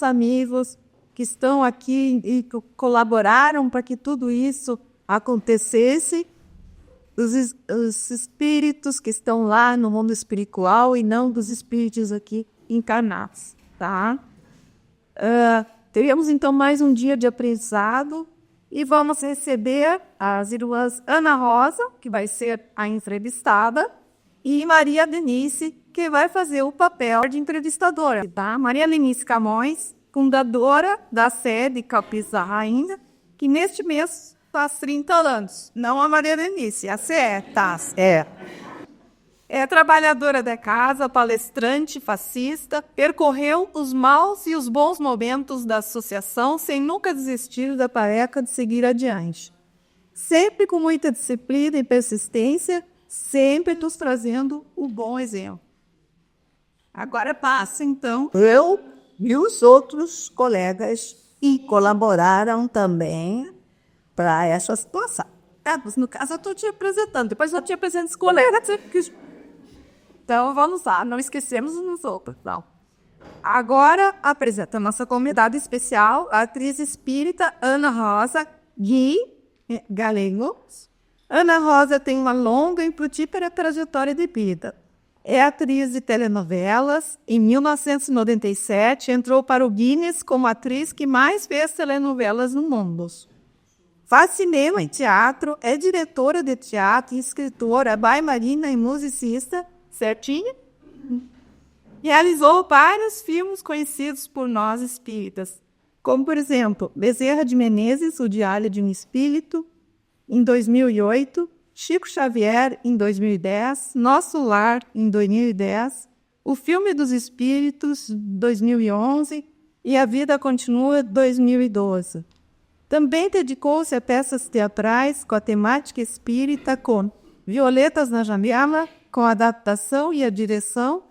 amigos que estão aqui e que colaboraram para que tudo isso acontecesse, os espíritos que estão lá no mundo espiritual e não dos espíritos aqui encarnados, tá? Teremos então mais um dia de aprendizado e vamos receber as irmãs Ana Rosa, que vai ser a entrevistada, e Maria Denise, que vai fazer o papel de entrevistadora, tá? Maria Denise Camões, fundadora da sede Capizarra ainda, que neste mês faz 30 anos. Não a Maria Denise, a CE, tá? É trabalhadora da casa, palestrante, fascista, percorreu os maus e os bons momentos da associação sem nunca desistir da tarefa de seguir adiante. Sempre com muita disciplina e persistência, sempre nos trazendo o bom exemplo. Agora passa, então. Eu e os outros colegas que colaboraram também para essa situação. Mas no caso eu estou te apresentando, depois eu te apresento os colegas. Então vamos lá, não esquecemos nos outros, não. Agora apresenta a nossa convidada especial, a atriz espírita Ana Rosa Gallegos. Ana Rosa tem uma longa e frutífera trajetória de vida. É atriz de telenovelas. Em 1997, entrou para o Guinness como a atriz que mais fez telenovelas no mundo. Faz cinema e teatro, é diretora de teatro, escritora, bailarina e musicista, certinho? Realizou vários filmes conhecidos por nós espíritas, como, por exemplo, Bezerra de Menezes, O Diário de um Espírito, em 2008, Chico Xavier, em 2010, Nosso Lar, em 2010, O Filme dos Espíritos, 2011, e A Vida Continua, 2012. Também dedicou-se a peças teatrais com a temática espírita, com Violetas na Janela, com a adaptação e a direção,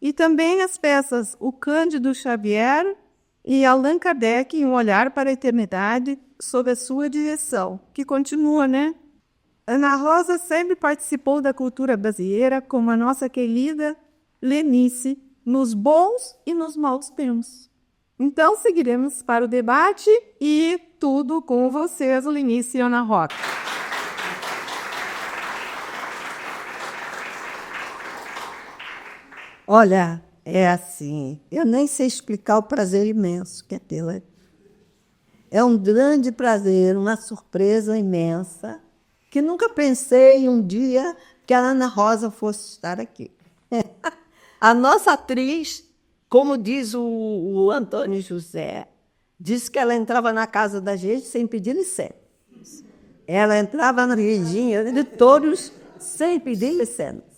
e também as peças O Cândido Xavier e Allan Kardec, Um Olhar para a Eternidade, sob a sua direção, que continua, né? Ana Rosa sempre participou da cultura brasileira, como a nossa querida Lenice, nos bons e nos maus tempos. Então, seguiremos para o debate e tudo com vocês, Lenice e Ana Rosa. Olha, é assim, eu nem sei explicar o prazer imenso que é tê-la. É um grande prazer, uma surpresa imensa, que nunca pensei um dia que a Ana Rosa fosse estar aqui. A nossa atriz, como diz o Antônio José, disse que ela entrava na casa da gente sem pedir licença. Ela entrava na redinha de todos sem pedir licença.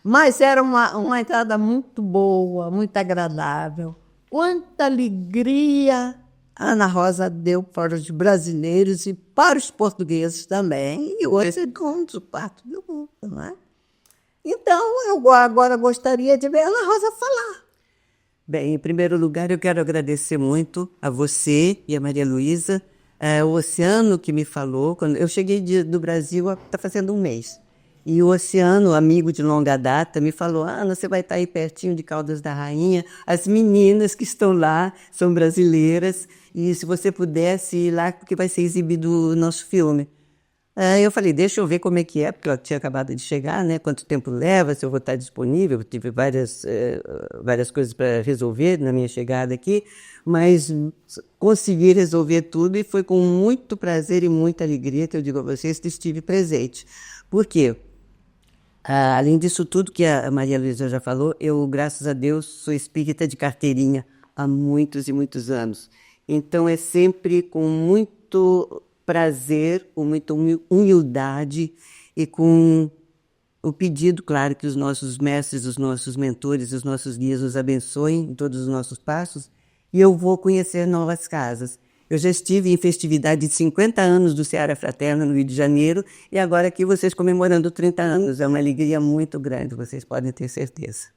Mas era uma entrada muito boa, muito agradável. Quanta alegria a Ana Rosa deu para os brasileiros e para os portugueses também. E hoje é segundo parte do mundo, não é? Então, eu agora gostaria de ver a Ana Rosa falar. Bem, em primeiro lugar, eu quero agradecer muito a você e a Maria Luísa, o Oceano que me falou. Quando eu cheguei do Brasil, está fazendo um mês. E o Oceano, amigo de longa data, me falou, Ana, você vai estar aí pertinho de Caldas da Rainha, as meninas que estão lá são brasileiras, e se você pudesse ir lá, porque vai ser exibido o nosso filme. Eu falei, deixa eu ver como é que é, porque eu tinha acabado de chegar, né? Quanto tempo leva, se eu vou estar disponível. Eu tive várias coisas para resolver na minha chegada aqui, mas consegui resolver tudo e foi com muito prazer e muita alegria que eu digo a vocês que estive presente. Por quê? Além disso tudo que a Maria Luísa já falou, eu, graças a Deus, sou espírita de carteirinha há muitos e muitos anos. Então, é sempre com muito prazer, com muita humildade e com o pedido, claro, que os nossos mestres, os nossos mentores, os nossos guias nos abençoem em todos os nossos passos, e eu vou conhecer novas casas. Eu já estive em festividade de 50 anos do Seara Fraterna, no Rio de Janeiro, e agora aqui vocês comemorando 30 anos. É uma alegria muito grande, vocês podem ter certeza.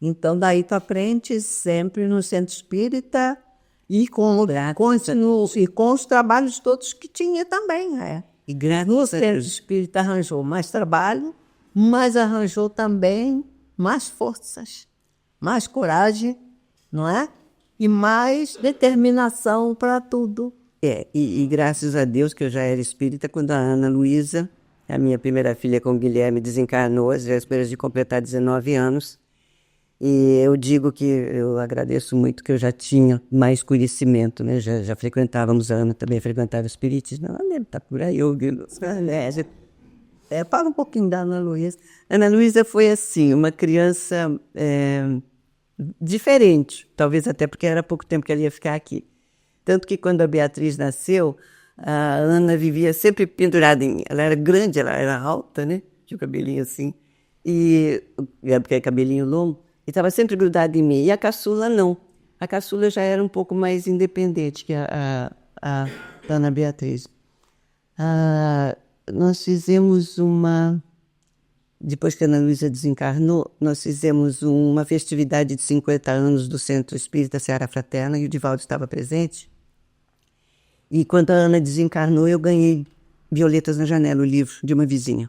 Então, daí tu aprende sempre no Centro Espírita e com os trabalhos todos que tinha também, né? E graças no Centro Espírita arranjou mais trabalho, mas arranjou também mais forças, mais coragem, não é? e mais determinação para tudo. E graças a Deus que eu já era espírita quando a Ana Luísa, a minha primeira filha com o Guilherme, desencarnou às vésperas de completar 19 anos. E eu digo que eu agradeço muito que eu já tinha mais conhecimento, né? Já frequentávamos, a Ana também frequentava o espiritismo. Ela deve estar por aí ouvindo. Fala um pouquinho da Ana Luísa. Ana Luísa foi assim, uma criança diferente, talvez até porque era pouco tempo que ela ia ficar aqui. Tanto que quando a Beatriz nasceu, a Ana vivia sempre pendurada em mim. Ela era grande, ela era alta, né? Tinha o cabelinho assim, porque é cabelinho longo, e estava sempre grudada em mim. E a caçula não. A caçula já era um pouco mais independente que a Ana Beatriz. Nós fizemos depois que a Ana Luísa desencarnou, nós fizemos uma festividade de 50 anos do Centro Espírita Seara Fraterna e o Divaldo estava presente. E quando a Ana desencarnou, eu ganhei Violetas na Janela, o livro de uma vizinha.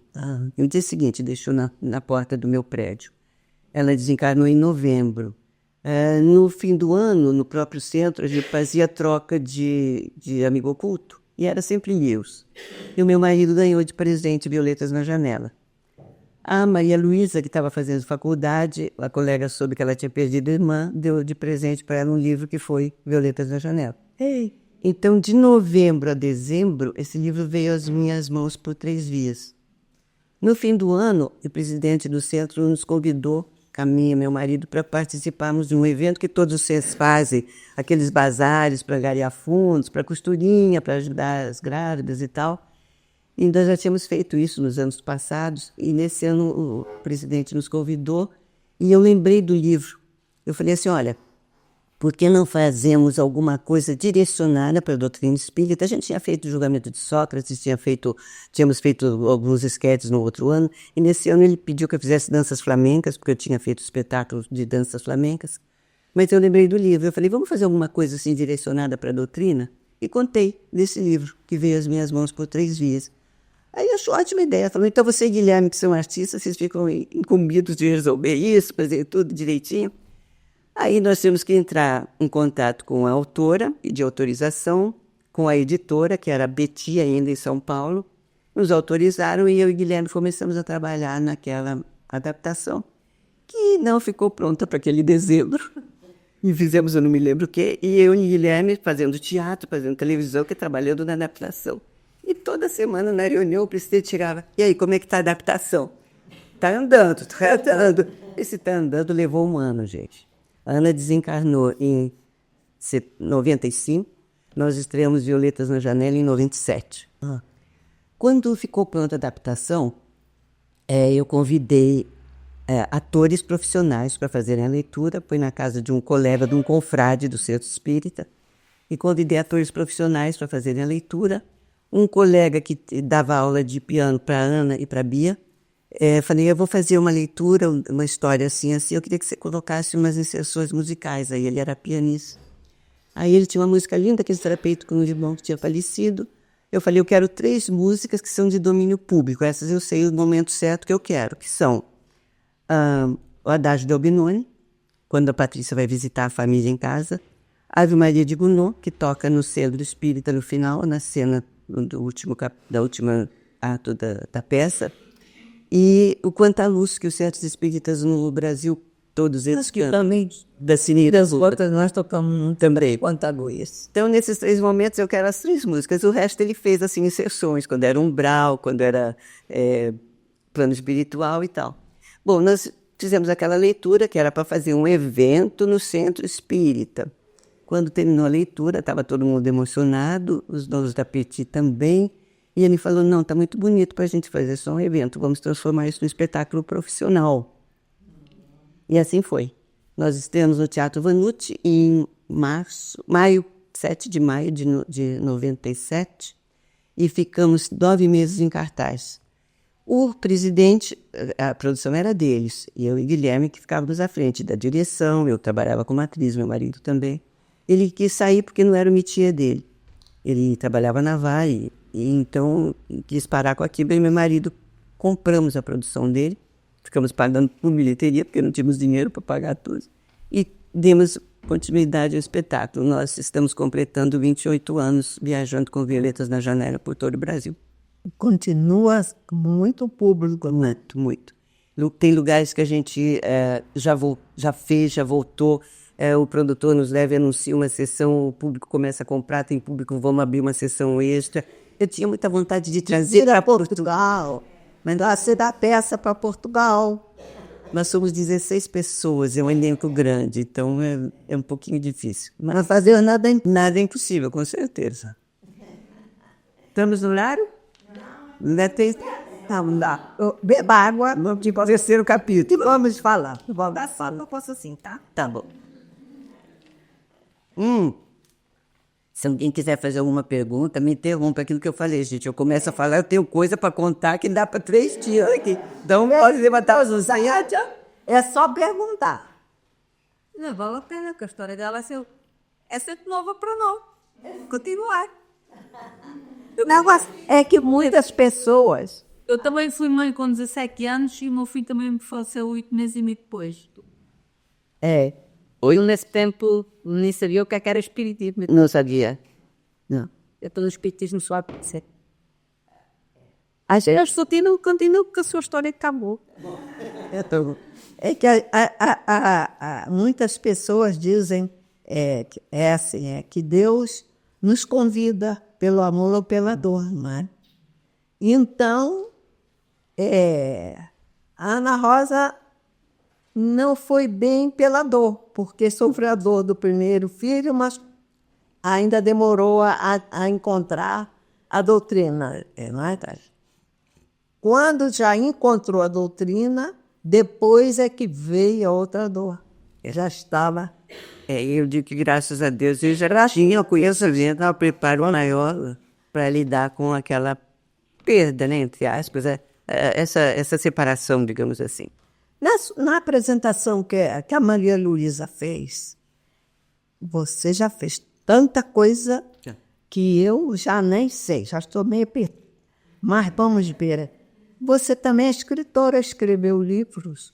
E no dia seguinte, deixou na porta do meu prédio. Ela desencarnou em novembro. No fim do ano, no próprio centro, a gente fazia troca de amigo oculto. E era sempre livros. E o meu marido ganhou de presente Violetas na Janela. A Maria Luísa, que estava fazendo faculdade, a colega soube que ela tinha perdido a irmã, deu de presente para ela um livro que foi Violetas na Janela. Então, de novembro a dezembro, esse livro veio às minhas mãos por 3 vias. No fim do ano, o presidente do centro nos convidou, a mim e meu marido, para participarmos de um evento que todos vocês fazem, aqueles bazares para angariar fundos, para costurinha, para ajudar as grávidas e tal. E nós já tínhamos feito isso nos anos passados, e nesse ano o presidente nos convidou, e eu lembrei do livro. Eu falei assim, olha, por que não fazemos alguma coisa direcionada para a doutrina espírita? A gente tinha feito o julgamento de Sócrates, tínhamos feito alguns esquetes no outro ano, e nesse ano ele pediu que eu fizesse danças flamencas, porque eu tinha feito espetáculos de danças flamencas. Mas eu lembrei do livro, eu falei, vamos fazer alguma coisa assim direcionada para a doutrina? E contei desse livro, que veio às minhas mãos por 3 vias. Aí eu achou ótima ideia, falou, então você e Guilherme, que são artistas, vocês ficam incumbidos de resolver isso, fazer tudo direitinho. Aí nós temos que entrar em contato com a autora, pedir autorização, com a editora, que era a Betty, ainda em São Paulo. Nos autorizaram e eu e Guilherme começamos a trabalhar naquela adaptação, que não ficou pronta para aquele dezembro. E fizemos, eu não me lembro o quê, e eu e Guilherme fazendo teatro, fazendo televisão, que trabalhando na adaptação. E toda semana na reunião o presidente tirava, e aí, como é que está a adaptação? Está andando, está andando. Esse está andando levou 1 ano, gente. A Ana desencarnou em 95, nós estreamos Violetas na Janela em 97. Quando ficou pronta a adaptação, eu convidei atores profissionais para fazerem a leitura, foi na casa de um colega, de um confrade do Centro Espírita, e convidei atores profissionais para fazerem a leitura. Um colega que dava aula de piano para a Ana e para a Bia, falei, eu vou fazer uma leitura, uma história assim, eu queria que você colocasse umas inserções musicais. Aí ele era pianista. Aí ele tinha uma música linda, que era feito com um irmão que tinha falecido. Eu falei, eu quero 3 músicas que são de domínio público. Essas eu sei o momento certo que eu quero, que são o Adágio de Albinoni, quando a Patrícia vai visitar a família em casa, Ave Maria de Gounod, que toca no Centro Espírita no final, na cena do último ato da peça, e o Quanta Luz, que os Centros Espíritas no Brasil, todos eles que também da Sinira, nós tocamos também. Quanta Luz. Então, nesses 3 momentos, eu quero as 3 músicas. O resto ele fez assim inserções, quando era umbral, quando era plano espiritual e tal. Bom, nós fizemos aquela leitura que era para fazer um evento no Centro Espírita. Quando terminou a leitura, estava todo mundo emocionado, os donos da Petit também. E ele falou, não, está muito bonito para a gente fazer só um evento, vamos transformar isso num espetáculo profissional. E assim foi. Nós estreamos no Teatro Vanucci em 7 de maio de 97, e ficamos 9 meses em cartaz. O presidente, a produção era deles, e eu e Guilherme que ficávamos à frente da direção, eu trabalhava como atriz, meu marido também. Ele quis sair porque não era o métier dele. Ele trabalhava na Vale, e então quis parar com aquilo. E meu marido, compramos a produção dele, ficamos pagando por bilheteria, porque não tínhamos dinheiro para pagar tudo. E demos continuidade ao espetáculo. Nós estamos completando 28 anos viajando com Violetas na Janela por todo o Brasil. Continua com muito público. Muito, muito. Tem lugares que a gente já fez, já voltou. O produtor nos leva e anuncia uma sessão, o público começa a comprar, tem público, vamos abrir uma sessão extra. Eu tinha muita vontade de trazer para Portugal. Mandar você dar peça para Portugal. Nós somos 16 pessoas, é um elenco grande, então é um pouquinho difícil. Mas não fazer nada é impossível, com certeza. Estamos no horário? Não tem... Não dá. Beba água. De terceiro capítulo. Vamos falar. Vamos Dá só eu posso assim, tá? Tá bom. Se alguém quiser fazer alguma pergunta, me interrompa aquilo que eu falei, gente. Eu começo a falar, eu tenho coisa para contar que dá para 3 dias aqui. Então, pode levantar os ensaiados. É só perguntar. Não vale a pena, porque a história dela é sempre nova para nós. Continuar. O negócio é que muitas pessoas... Eu também fui mãe com 17 anos e o meu filho também me faleceu 8 meses e meio depois. Eu, nesse tempo, nem sabia o que era espiritismo. Não sabia. Não. Eu estou no espiritismo só a acontecer. As pessoas continuam com a sua história acabou. É que muitas pessoas dizem que Deus nos convida pelo amor ou pela dor, não é? Então, a Ana Rosa não foi bem pela dor, porque sofreu a dor do primeiro filho, mas ainda demorou a encontrar a doutrina, não é, Tati? Quando já encontrou a doutrina, depois é que veio a outra dor. Já estava... eu digo que graças a Deus eu já tinha conhecimento, o preparo maior para lidar com aquela perda, né, entre aspas, essa separação, digamos assim. Na apresentação que a Maria Luísa fez, você já fez tanta coisa que eu já nem sei, já estou meio perdida. Mas vamos ver. Você também é escritora, escreveu livros.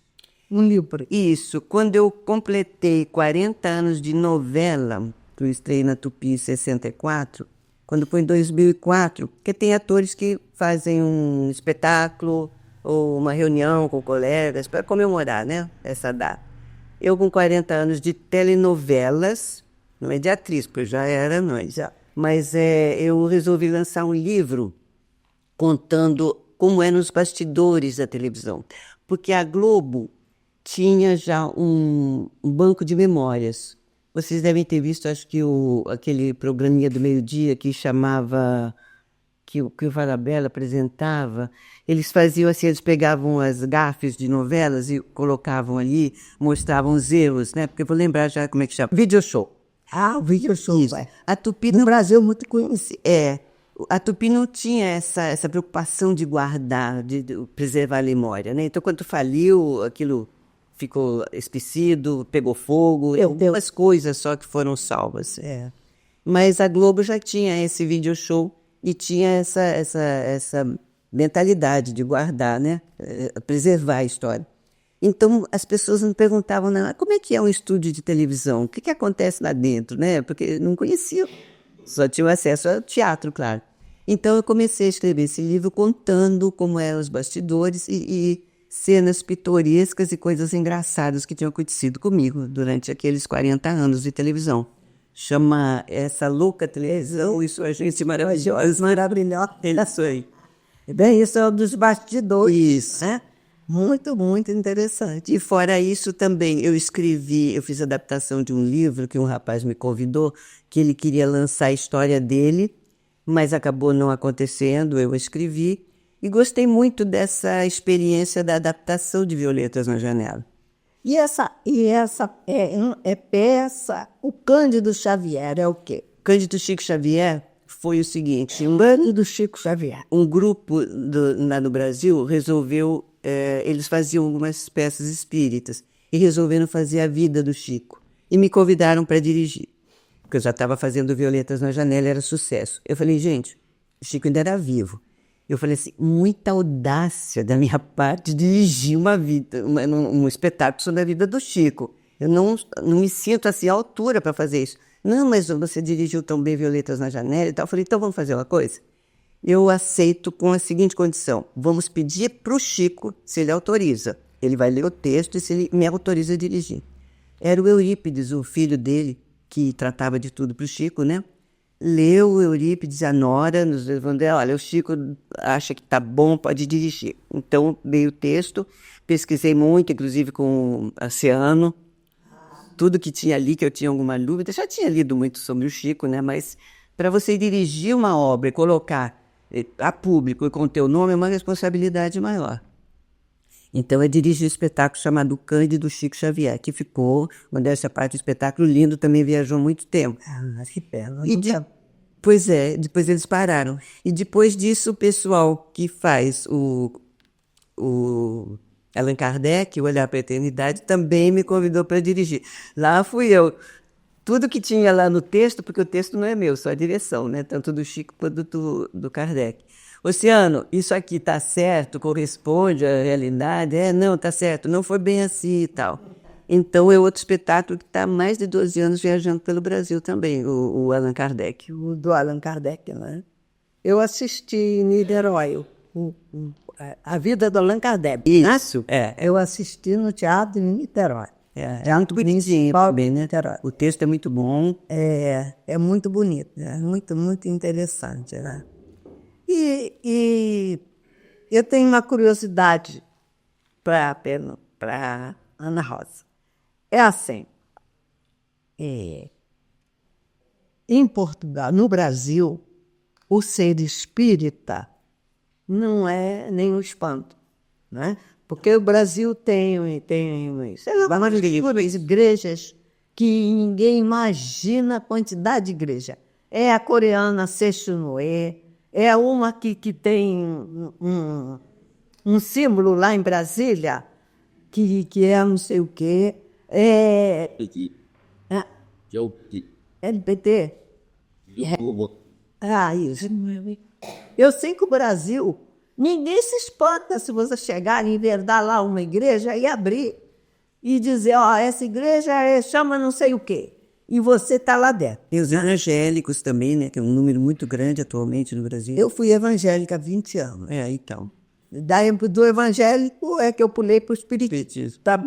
Um livro. Isso. Quando eu completei 40 anos de novela, que eu estreiei na Tupi em 64, quando foi em 2004, porque tem atores que fazem um espetáculo ou uma reunião com colegas para comemorar, né, essa data. Eu, com 40 anos de telenovelas, não é de atriz, porque já era nós, mas eu resolvi lançar um livro contando como eram os bastidores da televisão, porque a Globo tinha já um banco de memórias. Vocês devem ter visto, acho que aquele programinha do meio-dia que chamava, que o Falabella apresentava, eles faziam assim, eles pegavam as gafes de novelas e colocavam ali, mostravam os erros, né? Porque eu vou lembrar já como é que chama. Video show. O video show. Isso. A Tupi no Brasil muito conhecido. A Tupi não tinha essa preocupação de guardar, de preservar a memória, né? Então, quando faliu, aquilo ficou esquecido, pegou fogo, algumas coisas só que foram salvas. Mas a Globo já tinha esse video show e tinha essa mentalidade de guardar, né? Preservar a história. Então, as pessoas me perguntavam, como é que é um estúdio de televisão? O que acontece lá dentro, né? Porque não conheciam, só tinham acesso ao teatro, claro. Então, eu comecei a escrever esse livro contando como eram os bastidores e cenas pitorescas e coisas engraçadas que tinham acontecido comigo durante aqueles 40 anos de televisão. Chama Essa Louca Televisão e Sua Gente Maravilhosa. Maravilhosa. Isso aí. Bem, isso é um dos bastidores. Isso. Né? Muito, muito interessante. E fora isso também, eu fiz a adaptação de um livro que um rapaz me convidou, que ele queria lançar a história dele, mas acabou não acontecendo, eu escrevi. E gostei muito dessa experiência da adaptação de Violetas na Janela. E essa peça, o Cândido Xavier é o quê? Cândido Chico Xavier foi o seguinte, Cândido Chico Xavier. Um grupo lá no Brasil resolveu, eles faziam algumas peças espíritas e resolveram fazer a vida do Chico. E me convidaram para dirigir, porque eu já estava fazendo Violetas na Janela, era sucesso. Eu falei, gente, o Chico ainda era vivo. Eu falei assim, muita audácia da minha parte dirigir um espetáculo sobre a vida do Chico. Eu não me sinto assim à altura para fazer isso. Não, mas você dirigiu tão bem Violetas na Janela e tal. Eu falei, então vamos fazer uma coisa? Eu aceito com a seguinte condição. Vamos pedir para o Chico se ele autoriza. Ele vai ler o texto e se ele me autoriza a dirigir. Era o Eurípides, o filho dele, que tratava de tudo para o Chico, né? Leu o Eurípides, a Nora, nos levando, olha, o Chico acha que tá bom, pode dirigir. Então, dei o texto, pesquisei muito, inclusive com o Oceano, tudo que tinha ali, que eu tinha alguma dúvida. Já tinha lido muito sobre o Chico, né? Mas para você dirigir uma obra e colocar a público e com o teu nome é uma responsabilidade maior. Então, eu dirigi um espetáculo chamado Cândido Chico Xavier, que ficou, modéstia à parte, um espetáculo lindo, também viajou muito tempo. Que pena. Pois é, depois eles pararam. E depois disso, o pessoal que faz o Allan Kardec, o Olhar para a Eternidade, também me convidou para dirigir. Lá fui eu. Tudo que tinha lá no texto, porque o texto não é meu, só a direção, né? Tanto do Chico quanto do Kardec. Oceano, isso aqui está certo, corresponde à realidade? Não, está certo, não foi bem assim e tal. Então, é outro espetáculo que está há mais de 12 anos viajando pelo Brasil também, o Allan Kardec. O do Allan Kardec, né? Eu assisti em Niterói, A Vida do Allan Kardec. Isso, Eu assisti no Teatro em Niterói. É muito bonitinho também, né? O texto é muito bom. É muito bonito, é muito, muito interessante, né? E eu tenho uma curiosidade para Ana Rosa. É assim, em Portugal, no Brasil, o ser espírita não é nenhum espanto, né? Porque o Brasil tem várias igrejas que ninguém imagina a quantidade de igreja. É a coreana Sechunoe, é uma que tem um símbolo lá em Brasília, que é não sei o quê. LPT. Isso. Eu sei que o Brasil, ninguém se espanta se você chegar e enverdar lá uma igreja e abrir e dizer, essa igreja chama não sei o quê. E você está lá dentro. Tem os evangélicos também, né? Que é um número muito grande atualmente no Brasil. Eu fui evangélica há 20 anos. Então. Daí do evangélico é que eu pulei para o espiritismo. Tá?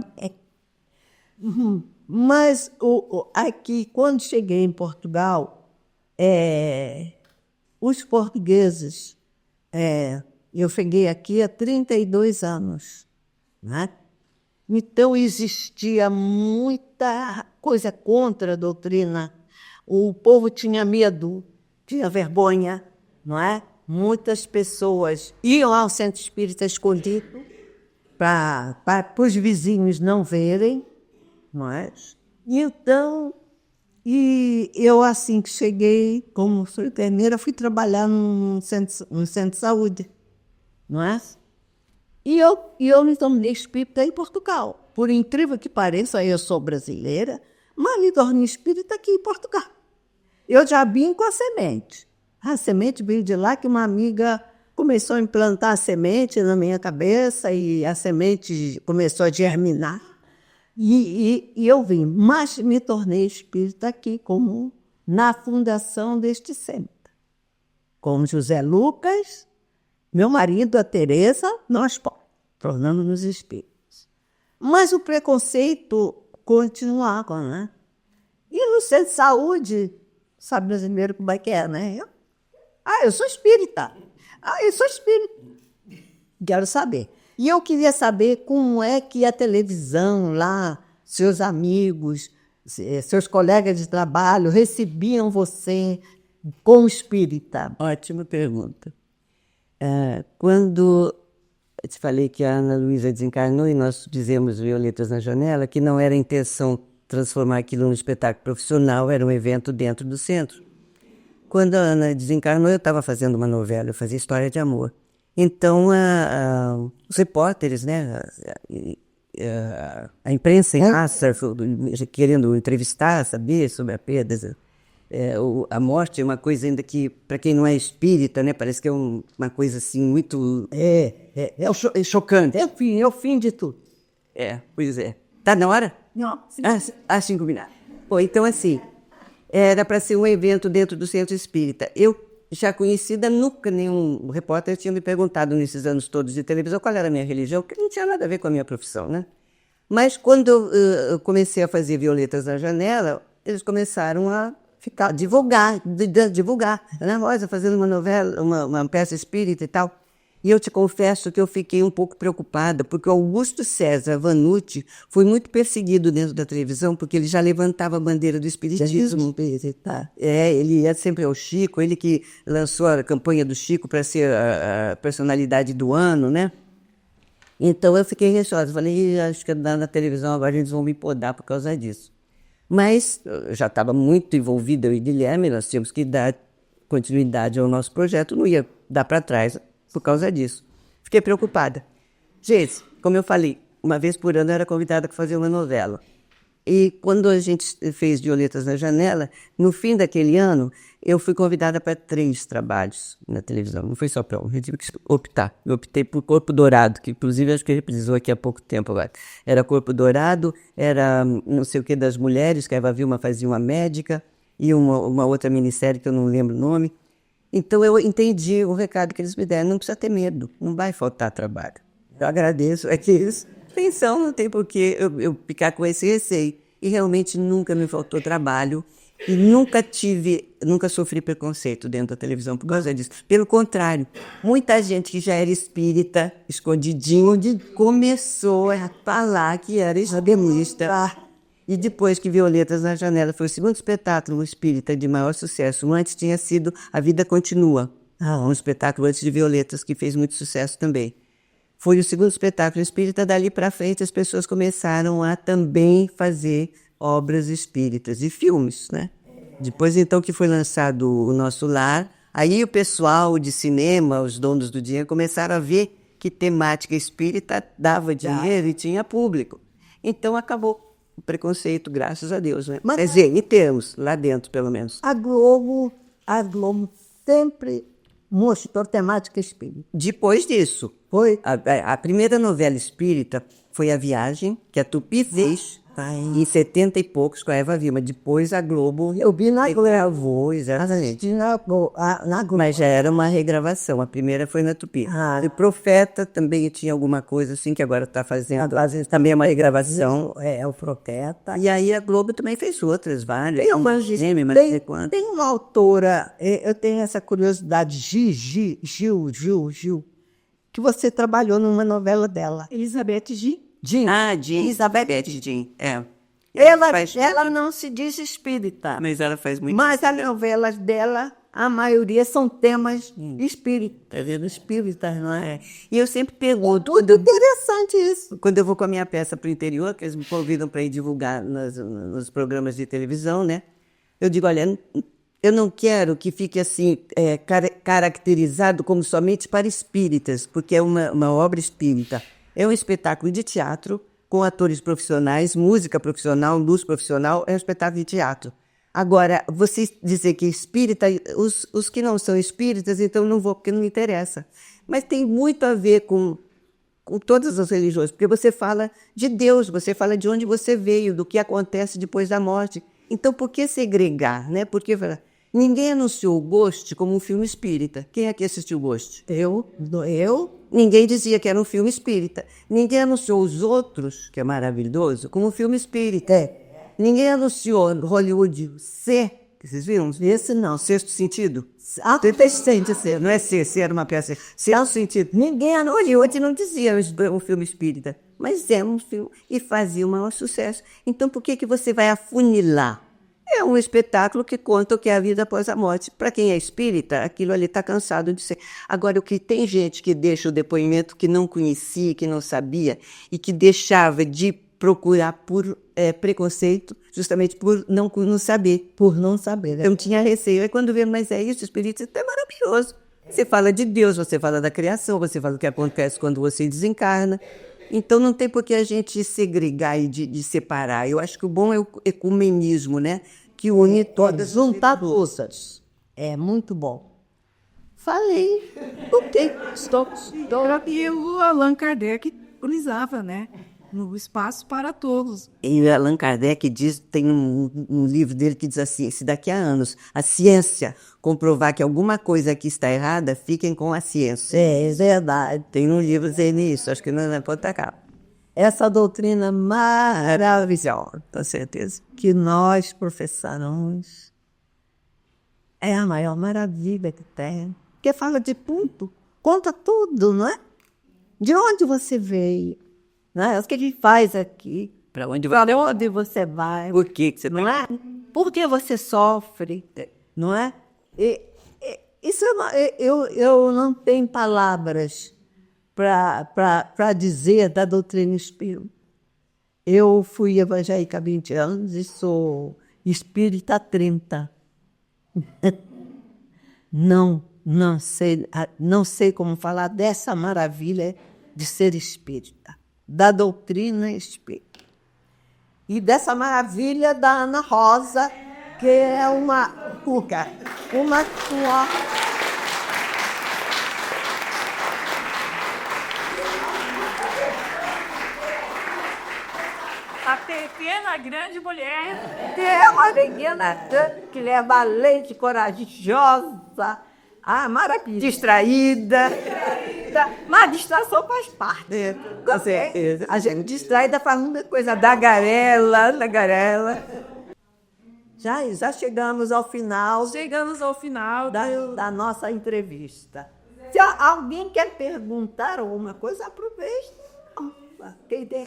Mas aqui, quando cheguei em Portugal, os portugueses, eu cheguei aqui há 32 anos, né? Então, existia muita coisa contra a doutrina. O povo tinha medo, tinha vergonha, não é? Muitas pessoas iam ao centro espírita escondido para os vizinhos não verem, não é? Então, eu, assim que cheguei, como sou enfermeira, fui trabalhar no centro de saúde, não é? E eu me tornei espírita em Portugal. Por incrível que pareça, eu sou brasileira, mas me tornei espírita aqui em Portugal. Eu já vim com a semente. A semente veio de lá que uma amiga começou a implantar a semente na minha cabeça e a semente começou a germinar. E eu vim, mas me tornei espírita aqui, como na fundação deste centro. Com José Lucas, meu marido, a Teresa, nós tornamos-nos espíritos. Mas o preconceito continuava, né? E no centro de saúde, sabe brasileiro como é que é, né? Eu sou espírita. Eu sou espírita. Quero saber. E eu queria saber como é que a televisão lá, seus amigos, seus colegas de trabalho recebiam você como espírita. Ótima pergunta. Quando eu te falei que a Ana Luísa desencarnou e nós fizemos Violetas na Janela, que não era a intenção transformar aquilo num espetáculo profissional, era um evento dentro do centro. Quando a Ana desencarnou, eu estava fazendo uma novela, eu fazia história de amor. Então, os repórteres, né, a imprensa em massa, querendo entrevistar, saber sobre a perda. A morte é uma coisa ainda que, para quem não é espírita, né, parece que é uma coisa assim muito... É chocante. É o fim de tudo. Pois é. Tá na hora? Não. Assim combinado. Bom, então assim, era para ser um evento dentro do Centro Espírita. Eu, já conhecida, nunca nenhum repórter tinha me perguntado nesses anos todos de televisão qual era a minha religião, porque não tinha nada a ver com a minha profissão, né? Mas quando eu comecei a fazer Violetas na Janela, eles começaram a divulgar, né? Olha, fazendo uma novela, uma peça espírita e tal. E eu te confesso que eu fiquei um pouco preocupada, porque o Augusto César Vanucci foi muito perseguido dentro da televisão, porque ele já levantava a bandeira do espiritismo. Ele ia sempre ao Chico, ele que lançou a campanha do Chico para ser a personalidade do ano, né? Então eu fiquei receosa, falei, acho que na televisão agora eles vão me podar por causa disso. Mas eu já estava muito envolvida, eu e Guilherme, nós tínhamos que dar continuidade ao nosso projeto, não ia dar para trás por causa disso. Fiquei preocupada. Gente, como eu falei, uma vez por ano eu era convidada para fazer uma novela. E quando a gente fez Violetas na Janela, no fim daquele ano, eu fui convidada para 3 trabalhos na televisão. Não foi só para um, eu tive que optar. Eu optei por Corpo Dourado, que inclusive acho que reprisou aqui há pouco tempo agora. Era Corpo Dourado, era não sei o que das mulheres, que a Eva Vilma fazia uma médica, e uma outra minissérie que eu não lembro o nome. Então eu entendi o recado que eles me deram, não precisa ter medo, não vai faltar trabalho. Eu agradeço, é que isso, pensão, não tem por que eu ficar com esse receio. E realmente nunca me faltou trabalho e nunca sofri preconceito dentro da televisão por causa disso. Pelo contrário, muita gente que já era espírita, escondidinho, começou a falar que era espírita. E depois que Violetas na Janela foi o segundo espetáculo espírita de maior sucesso, antes tinha sido A Vida Continua, um espetáculo antes de Violetas que fez muito sucesso também. Foi o segundo espetáculo espírita, dali para frente as pessoas começaram a também fazer obras espíritas e filmes, né? Depois então que foi lançado O Nosso Lar, aí o pessoal de cinema, os donos do dinheiro, começaram a ver que temática espírita dava dinheiro e tinha público. Então acabou o preconceito, graças a Deus, né? Quer dizer, em termos, lá dentro, pelo menos. A Globo sempre mostrou temática espírita. Depois disso, Foi? a primeira novela espírita foi A Viagem, que a Tupi fez em 70 e poucos com a Eva Vilma. Depois a Globo... Eu vi na Globo. Regravou, exatamente. Na Globo. Mas já era uma regravação. A primeira foi na Tupi. E Profeta também tinha alguma coisa assim, que agora está fazendo. Às vezes também é uma regravação. É o Profeta. E aí a Globo também fez outras, várias. Tem uma autora, eu tenho essa curiosidade, Gil, que você trabalhou numa novela dela. Elizabeth G. Jean. Elizabeth Jean, é. Ela não se diz espírita, Mas ela faz muito. mas as novelas dela, a maioria são temas espíritas, não é? E eu sempre pergunto, Tudo interessante isso. quando eu vou com a minha peça para o interior, que eles me convidam para ir divulgar nos programas de televisão, né? Eu digo, olha, eu não quero que fique assim caracterizado como somente para espíritas, porque é uma obra espírita. É um espetáculo de teatro com atores profissionais, música profissional, luz profissional, é um espetáculo de teatro. Agora, você dizer que espírita, os que não são espíritas, então não vou, porque não me interessa. Mas tem muito a ver com todas as religiões, porque você fala de Deus, você fala de onde você veio, do que acontece depois da morte. Então, por que segregar, né? Porque ninguém anunciou o Ghost como um filme espírita. Quem aqui assistiu o Ghost? Eu? Ninguém dizia que era um filme espírita. Ninguém anunciou Os Outros, que é maravilhoso, como um filme espírita. Ninguém anunciou Hollywood C, que vocês viram? Esse não. Sexto Sentido. Não é C era uma peça. Sexto Sentido. Ninguém Hollywood não dizia um filme espírita, mas é um filme e fazia o maior sucesso. Então por que você vai afunilar? É um espetáculo que conta o que é a vida após a morte. Para quem é espírita, aquilo ali está cansado de ser. Agora, o que tem gente que deixa o depoimento que não conhecia, que não sabia, e que deixava de procurar por preconceito, justamente por não saber. Por não saber. Eu tinha receio. Aí quando vê, mas é isso, o espiritismo é maravilhoso. Você fala de Deus, você fala da criação, você fala do que acontece quando você desencarna. Então não tem por que a gente segregar e de separar. Eu acho que o bom é o ecumenismo, né? Que une todas. Juntar todas. É muito bom. Falei. Ok. Estou. E o Allan Kardec preconizava, né? no espaço para todos. E Allan Kardec diz, tem um livro dele que diz assim, se daqui a anos a ciência comprovar que alguma coisa aqui está errada, fiquem com a ciência. É verdade. Tem um livro dizendo isso, acho que não é ponta capa. Essa doutrina maravilhosa Com certeza. que nós professamos é a maior maravilha que tem. Porque fala de tudo, conta tudo, não é? De onde você veio, não é? O que ele faz aqui, Para onde vai? para onde você vai, Por que você não é? Por que você sofre, não é? Isso eu não tenho palavras para dizer da doutrina espírita. Eu fui evangélica há 20 anos e sou espírita há 30. Não sei como falar dessa maravilha de ser espírita, da doutrina espírita. E dessa maravilha da Ana Rosa, que é uma sua... A pequena grande mulher. que é uma menina que leva leite, corajosa, maravilhosa, distraída. Mas a distração faz parte. Com certeza. A gente distraída falando coisa da garela. Já chegamos ao final da nossa entrevista. Se alguém quer perguntar alguma coisa, aproveite.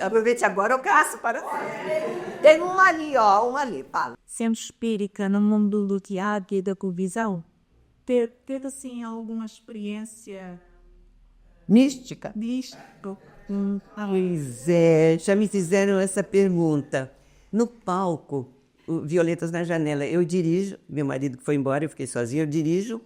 Aproveite agora o caso para tem um ali, fala. Sendo espírita no mundo do teatro e da televisão, ter assim alguma experiência Mística. mística? Pois é, já me fizeram essa pergunta. No palco, o Violetas na Janela, eu dirijo, meu marido que foi embora, eu fiquei sozinha, eu dirijo,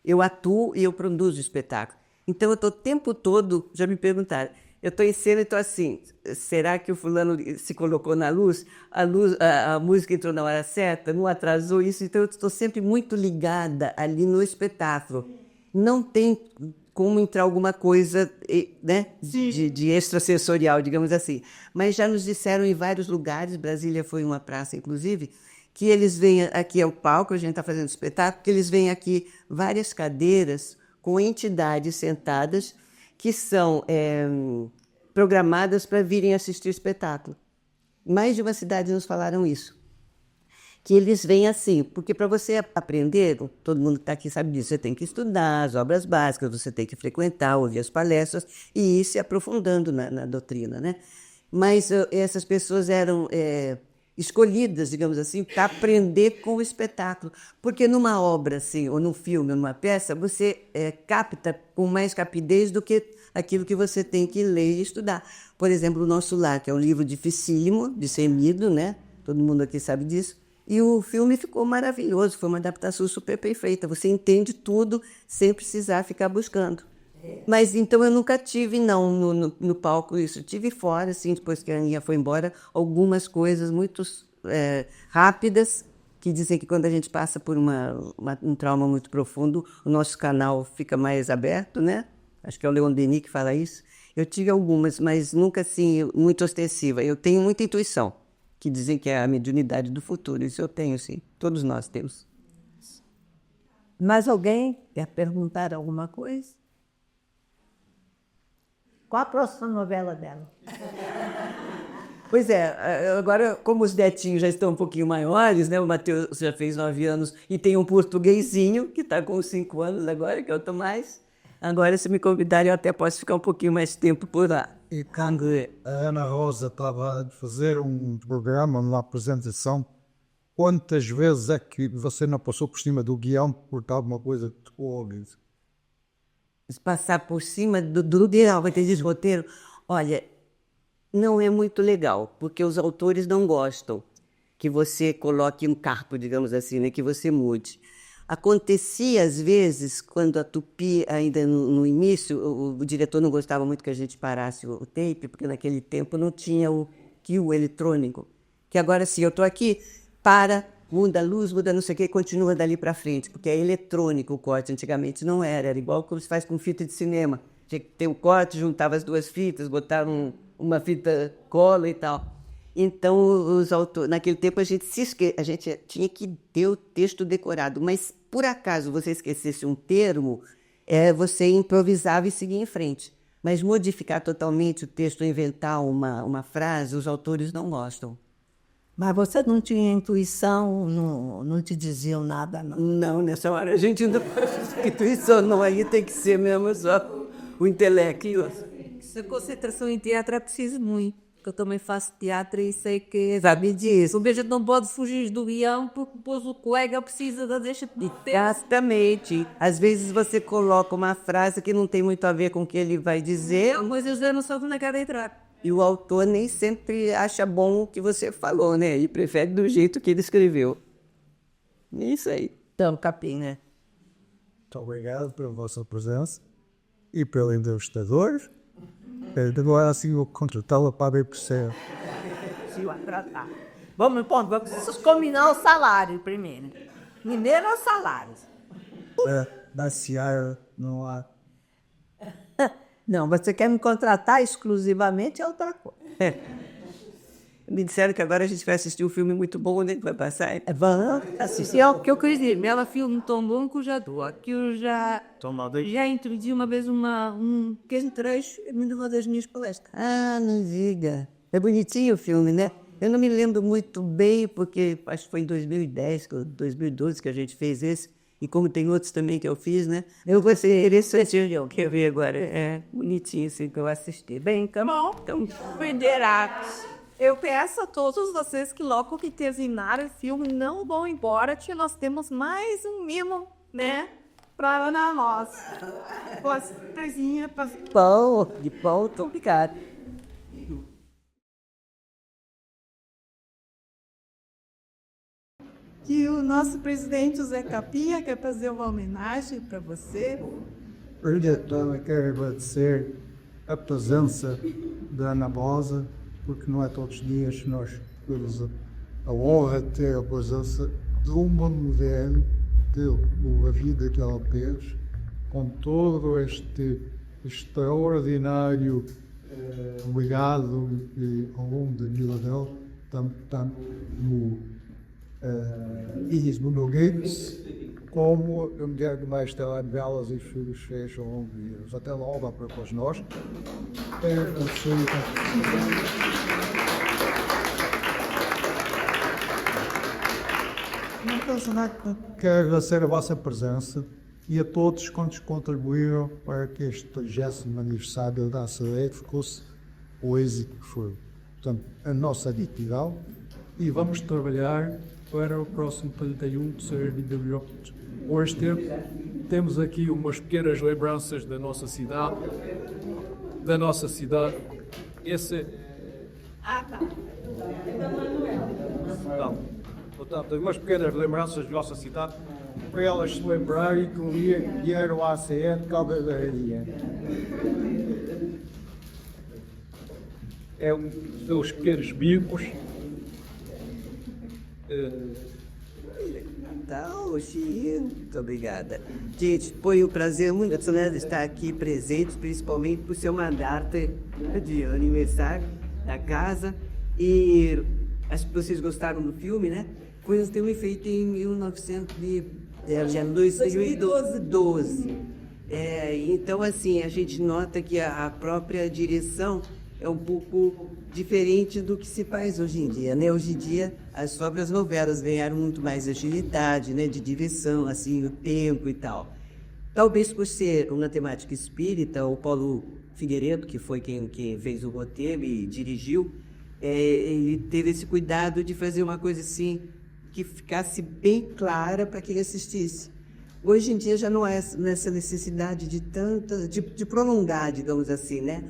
eu atuo e eu produzo o espetáculo. Então eu estou o tempo todo, já me perguntaram, eu estou em cena e estou assim, será que o fulano se colocou na luz? A música entrou na hora certa, não atrasou isso? Então eu estou sempre muito ligada ali no espetáculo. Não tem como entrar alguma coisa, né, de extrasensorial, digamos assim. Mas já nos disseram em vários lugares, Brasília foi uma praça, inclusive, que eles vêm aqui ao palco, a gente está fazendo espetáculo, que eles vêm aqui várias cadeiras com entidades sentadas que são programadas para virem assistir o espetáculo. Mais de uma cidade nos falaram isso. Que eles vêm assim, porque para você aprender, todo mundo que está aqui sabe disso, você tem que estudar as obras básicas, você tem que frequentar, ouvir as palestras e ir se aprofundando na doutrina, né? Mas essas pessoas eram escolhidas, digamos assim, para aprender com o espetáculo. Porque numa obra, assim, ou num filme, ou numa peça, você capta com mais rapidez do que aquilo que você tem que ler e estudar. Por exemplo, o Nosso Lar, que é um livro dificílimo de ser lido, né? Todo mundo aqui sabe disso. E o filme ficou maravilhoso, foi uma adaptação super perfeita. Você entende tudo sem precisar ficar buscando. Mas então eu nunca tive, não, no palco isso. Eu tive fora, assim, depois que a Aninha foi embora, algumas coisas muito rápidas, que dizem que quando a gente passa por um trauma muito profundo, o nosso canal fica mais aberto, né? Acho que é o Leon Denis que fala isso. Eu tive algumas, mas nunca assim, muito ostensiva. Eu tenho muita intuição, que dizem que é a mediunidade do futuro. Isso eu tenho, sim. Todos nós temos. Mais alguém quer perguntar alguma coisa? Qual a próxima novela dela? Pois é, agora, como os netinhos já estão um pouquinho maiores, né? O Matheus já fez 9 anos e tem um portuguesinho que está com 5 anos agora, que é o Tomás. Agora, se me convidarem, eu até posso ficar um pouquinho mais tempo por lá. E quando a Ana Rosa estava a fazer um programa, uma apresentação, quantas vezes é que você não passou por cima do guião por alguma coisa que tocou ao ouvido? Passar por cima do guião, vai ter de roteiro. Olha, não é muito legal, porque os autores não gostam que você coloque um carpo, digamos assim, né, que você mude. Acontecia, às vezes, quando a Tupi, ainda no início, o diretor não gostava muito que a gente parasse o tape, porque naquele tempo não tinha o cue eletrônico. Que agora, sim, eu estou aqui, muda a luz, muda não sei o quê, continua dali para frente, porque é eletrônico o corte. Antigamente não era igual como se faz com fita de cinema. Tinha que ter o corte, juntava as duas fitas, botava uma fita cola e tal. Então, os autores, naquele tempo a gente tinha que ter o texto decorado, mas por acaso você esquecesse um termo, você improvisava e seguia em frente. Mas modificar totalmente o texto, inventar uma frase, os autores não gostam. Mas você não tinha intuição, não te diziam nada, não? Não, nessa hora a gente não faz intuição, não. Aí tem que ser mesmo só o intelecto. Essa concentração em teatro é preciso muito. Eu também faço teatro e sei que sabe disso. A gente não pode fugir do guião porque depois o colega precisa da deixa de teatro. Exatamente. Às vezes você coloca uma frase que não tem muito a ver com o que ele vai dizer, Mas eu já não sei onde é que há de entrar. e o autor nem sempre acha bom o que você falou, né? E prefere do jeito que ele escreveu. É isso aí. Então, capim, né? Muito obrigado pela vossa presença e pelo entrevistador. Agora assim vou contratá-la para ver por céu. Se vai tratar. Vamos combinar o salário primeiro. Primeiro é o salário. Da Seara não há. Não, você quer me contratar exclusivamente é outra coisa. Me disseram que agora a gente vai assistir um filme muito bom, onde vai passar. Vamos assistir. É o que eu queria dizer, ela filme tão bom que eu já dou. Aqui eu já introduzi uma vez um pequeno trecho numa das minhas palestras. Ah, não diga. É bonitinho o filme, né? Eu não me lembro muito bem, porque acho que foi em 2010, 2012 que a gente fez esse. E como tem outros também que eu fiz, né? Eu vou ser interessante, eu quero ver agora. É bonitinho assim que eu assisti. Bem, então, Federados. Eu peço a todos vocês que logo que terminar o filme não vão embora, que nós temos mais um mimo, né? Para nós. Boas coisinhas para Pão, de pão, muito obrigado. que o nosso presidente José Capinha quer fazer uma homenagem para você. Eu quero agradecer a presença da Ana Bosa, porque não é todos os dias que nós temos a honra de ter a presença de uma mulher a vida que ela fez, com todo este extraordinário legado ao longo da vida dela, tanto no Gates, como a mulher que mais telenovelas e filhos fez ao longo de anos. Até logo, para nós. Quero agradecer a vossa presença e a todos quantos contribuíram para que este 30º aniversário da ACE fosse o êxito que foi. Portanto, a nossa aditividade e vamos trabalhar para o próximo 31 de ser ainda melhor. Hoje temos aqui umas pequenas lembranças da nossa cidade. Esse portanto, umas pequenas lembranças da nossa cidade para elas se lembrarem que um dia vieram à ACE de Caldeiraria. É um dos pequenos bicos. Então, Chico, muito obrigada. Gente, foi um prazer muito grande estar aqui presente, principalmente por seu mandato de aniversário da casa. E acho que vocês gostaram do filme, né? Foi um filme feito em 2012. Então, assim, a gente nota que a própria direção é um pouco diferente do que se faz hoje em dia, né? Hoje em dia, as próprias novelas ganharam muito mais agilidade, né? De direção, assim, o tempo e tal. Talvez por ser uma temática espírita, o Paulo Figueiredo, que foi quem fez o roteiro e dirigiu, ele teve esse cuidado de fazer uma coisa assim, que ficasse bem clara para quem assistisse. Hoje em dia já não é nessa necessidade de prolongar, digamos assim, né?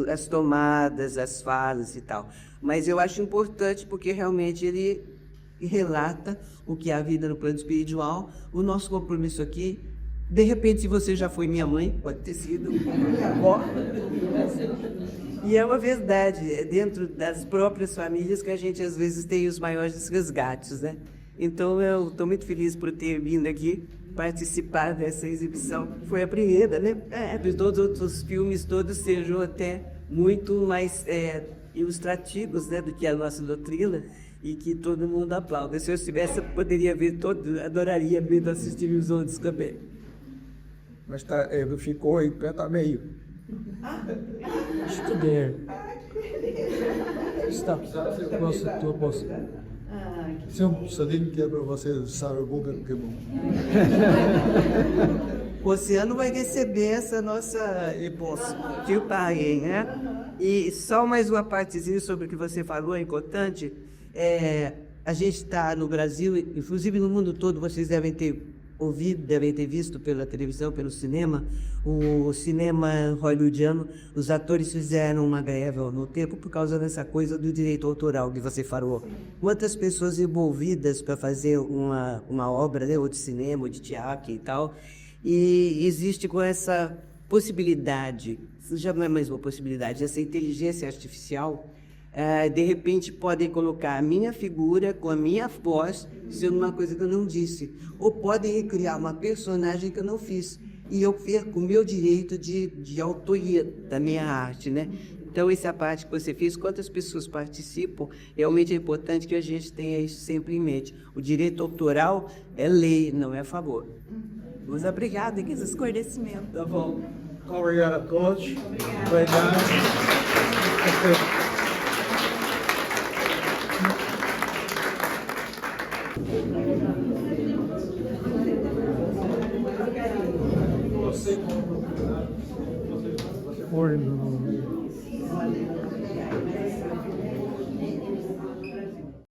As tomadas, as falas e tal. Mas eu acho importante porque realmente ele relata o que é a vida no plano espiritual. O nosso compromisso aqui, de repente, se você já foi minha mãe, pode ter sido minha avó. E é uma verdade, é dentro das próprias famílias que a gente às vezes tem os maiores resgates, né? Então eu estou muito feliz por ter vindo aqui participar dessa exibição. Foi a primeira, né? Todos os outros filmes todos sejam até muito mais ilustrativos, né, do que a nossa doutrina, e que todo mundo aplaude. Se eu estivesse, eu poderia ver todo, adoraria ver, assistir os outros também. Mas tá, ele ficou em pé, tá meio. Estudar. Está. Posso. Se eu puxadinho que é para vocês, sabe o bom que é bom. O Oceano vai receber essa nossa que o pai, né? E só mais uma partezinha sobre o que você falou, é importante. A gente está no Brasil, inclusive no mundo todo, vocês devem ter ouvido, devem ter visto pela televisão, pelo cinema, o cinema hollywoodiano, os atores fizeram uma greve no tempo por causa dessa coisa do direito autoral que você falou. Quantas pessoas envolvidas para fazer uma obra, né, ou de cinema, ou de teatro e tal, e existe com essa possibilidade, isso já não é mais uma possibilidade, essa inteligência artificial, de repente podem colocar a minha figura com a minha voz sendo uma coisa que eu não disse, ou podem recriar uma personagem que eu não fiz, e eu perco o meu direito de autoria da minha arte, né? Então, essa parte que você fez, quantas pessoas participam, realmente é importante que a gente tenha isso sempre em mente. O direito autoral é lei, não é favor. Muito obrigada por esse esclarecimento. Tá bom. Obrigado a todos. Obrigado. Or no.